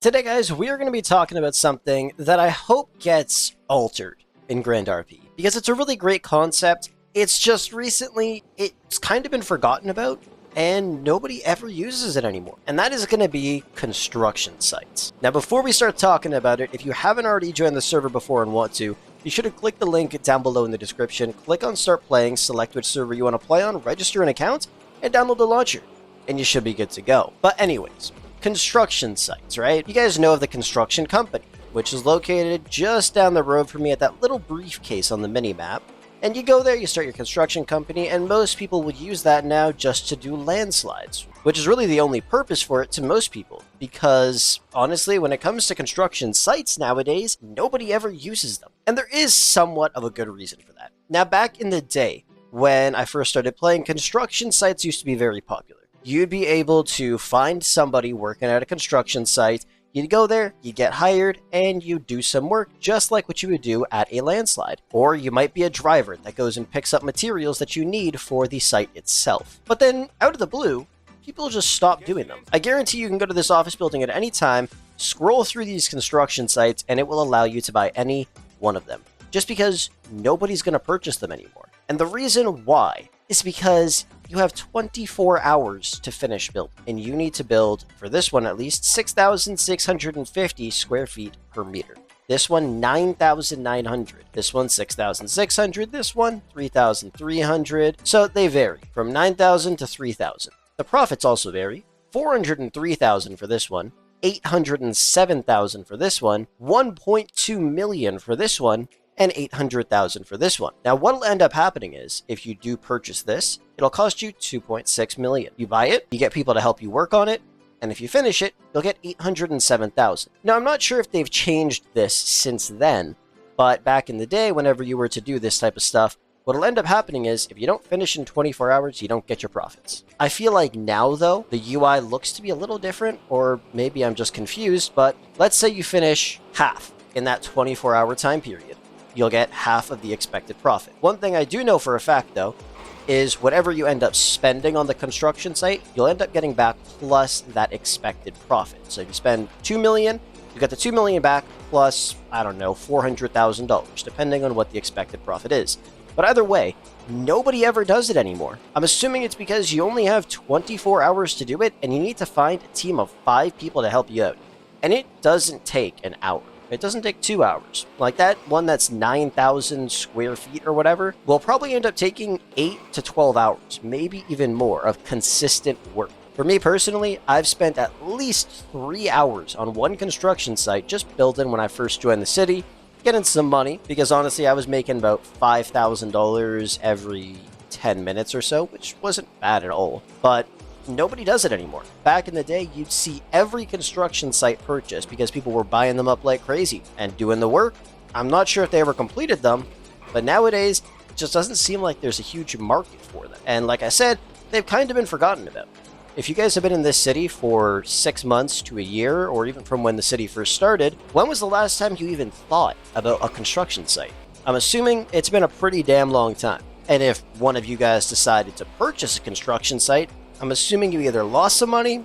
Today, guys, we are going to be talking about something that I hope gets altered in Grand RP, because it's a really great concept. It's just recently, it's kind of been forgotten about, and nobody ever uses it anymore. And that is going to be construction sites. Now, before we start talking about it, if you haven't already joined the server before and want to, be sure to click the link down below in the description, click on Start Playing, select which server you want to play on, register an account, and download the launcher, and you should be good to go. But anyways, construction sites, right? You guys know of the construction company, which is located just down the road from me at that little briefcase on the mini-map. And you go there, you start your construction company, and most people would use that now just to do landslides, which is really the only purpose for it to most people, because honestly, when it comes to construction sites nowadays, nobody ever uses them. And there is somewhat of a good reason for that. Now, back in the day, when I first started playing, construction sites used to be very popular. You'd be able to find somebody working at a construction site, you'd go there, you get hired, and you do some work just like what you would do at a landslide. Or you might be a driver that goes and picks up materials that you need for the site itself. But then, out of the blue, people just stop doing them. I guarantee you can go to this office building at any time, scroll through these construction sites, and it will allow you to buy any one of them. Just because nobody's going to purchase them anymore. And the reason why is because you have 24 hours to finish build, and you need to build, for this one at least, 6,650 square feet per meter. This one, 9,900. This one, 6,600. This one, 3,300. So they vary from 9,000 to 3,000. The profits also vary. 403,000 for this one, 807,000 for this one, 1.2 million for this one, and 800,000 for this one. Now, what'll end up happening is, if you do purchase this, it'll cost you 2.6 million. You buy it, you get people to help you work on it, and if you finish it, you'll get 807,000. Now, I'm not sure if they've changed this since then, but back in the day, whenever you were to do this type of stuff, what'll end up happening is, if you don't finish in 24 hours, you don't get your profits. I feel like now, though, the UI looks to be a little different, or maybe I'm just confused, but let's say you finish half in that 24-hour time period. You'll get half of the expected profit. One thing I do know for a fact, though, is whatever you end up spending on the construction site, you'll end up getting back plus that expected profit. So if you spend $2 million, you get the $2 million back plus, I don't know, $400,000, depending on what the expected profit is. But either way, nobody ever does it anymore. I'm assuming it's because you only have 24 hours to do it, and you need to find a team of 5 people to help you out. And it doesn't take an hour. It doesn't take 2 hours. Like that one that's 9,000 square feet or whatever will probably end up taking 8 to 12 hours, maybe even more, of consistent work. For me personally, I've spent at least 3 hours on one construction site just building when I first joined the city, getting some money, because honestly I was making about $5,000 every 10 minutes or so, which wasn't bad at all. But nobody does it anymore. Back in the day, you'd see every construction site purchased because people were buying them up like crazy and doing the work. I'm not sure if they ever completed them, but nowadays, it just doesn't seem like there's a huge market for them. And like I said, they've kind of been forgotten about. If you guys have been in this city for 6 months to a year, or even from when the city first started, when was the last time you even thought about a construction site? I'm assuming it's been a pretty damn long time. And if one of you guys decided to purchase a construction site, I'm assuming you either lost some money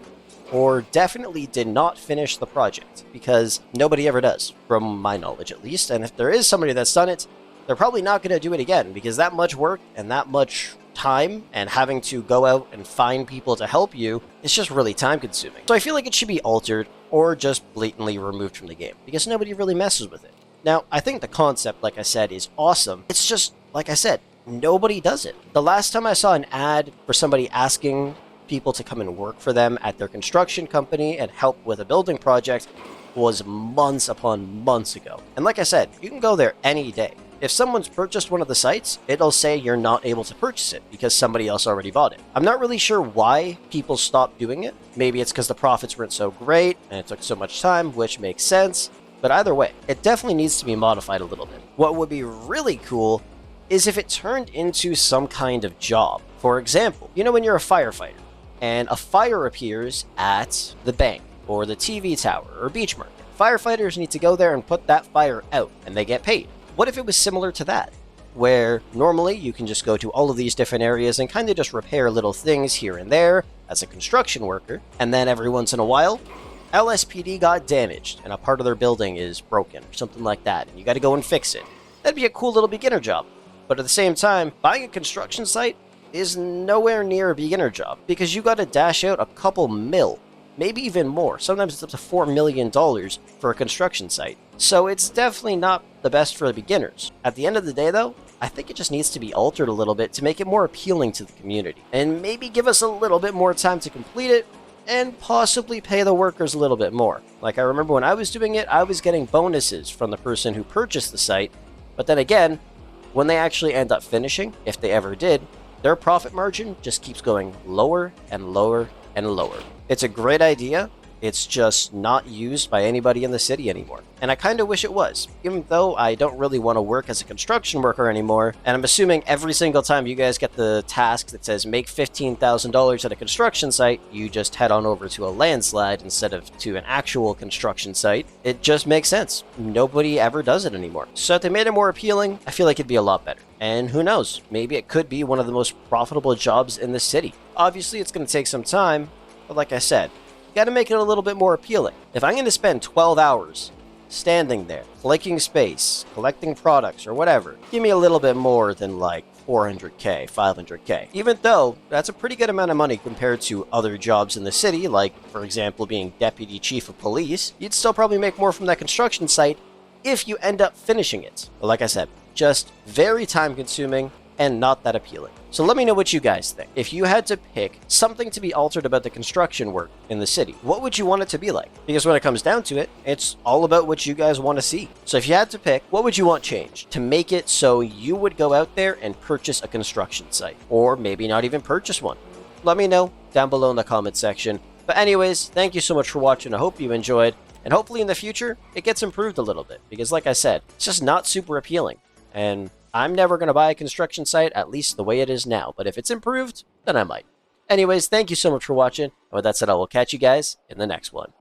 or definitely did not finish the project, because nobody ever does, from my knowledge at least. And if there is somebody that's done it, they're probably not going to do it again, because that much work and that much time and having to go out and find people to help you is just really time consuming. So I feel like it should be altered or just blatantly removed from the game, because nobody really messes with it. Now, I think the concept, like I said, is awesome. It's just, like I said, nobody does it. The last time I saw an ad for somebody asking people to come and work for them at their construction company and help with a building project was months upon months ago. And like I said, you can go there any day. If someone's purchased one of the sites, it'll say you're not able to purchase it because somebody else already bought it. I'm not really sure why people stopped doing it. Maybe it's because the profits weren't so great and it took so much time, which makes sense. But either way, it definitely needs to be modified a little bit. What would be really cool is if it turned into some kind of job. For example, you know when you're a firefighter, and a fire appears at the bank, or the TV tower, or beach market. Firefighters need to go there and put that fire out, and they get paid. What if it was similar to that? Where normally you can just go to all of these different areas and kind of just repair little things here and there as a construction worker, and then every once in a while, LSPD got damaged and a part of their building is broken or something like that, and you got to go and fix it. That'd be a cool little beginner job. But at the same time, buying a construction site is nowhere near a beginner job because you got to dash out a couple mil, maybe even more. Sometimes it's up to $4 million for a construction site. So it's definitely not the best for the beginners. At the end of the day though, I think it just needs to be altered a little bit to make it more appealing to the community. And maybe give us a little bit more time to complete it and possibly pay the workers a little bit more. Like I remember when I was doing it, I was getting bonuses from the person who purchased the site. But then again, when they actually end up finishing, if they ever did, their profit margin just keeps going lower and lower and lower. It's a great idea. It's just not used by anybody in the city anymore. And I kind of wish it was, even though I don't really want to work as a construction worker anymore. And I'm assuming every single time you guys get the task that says make $15,000 at a construction site, you just head on over to a landslide instead of to an actual construction site. It just makes sense. Nobody ever does it anymore. So if they made it more appealing, I feel like it'd be a lot better. And who knows, maybe it could be one of the most profitable jobs in the city. Obviously, it's going to take some time, but like I said, got to make it a little bit more appealing. If I'm going to spend 12 hours standing there, flaking space, collecting products, or whatever, give me a little bit more than like 400k, 500k. Even though that's a pretty good amount of money compared to other jobs in the city, like, for example, being deputy chief of police, you'd still probably make more from that construction site if you end up finishing it. But like I said, just very time consuming and not that appealing. So let me know what you guys think. If you had to pick something to be altered about the construction work in the city, what would you want it to be like? Because when it comes down to it, it's all about what you guys want to see. So if you had to pick, what would you want changed to make it so you would go out there and purchase a construction site? Or maybe not even purchase one? Let me know down below in the comment section. But anyways, thank you so much for watching. I hope you enjoyed. And hopefully in the future, it gets improved a little bit. Because like I said, it's just not super appealing. And I'm never going to buy a construction site, at least the way it is now. But if it's improved, then I might. Anyways, thank you so much for watching. And with that said, I will catch you guys in the next one.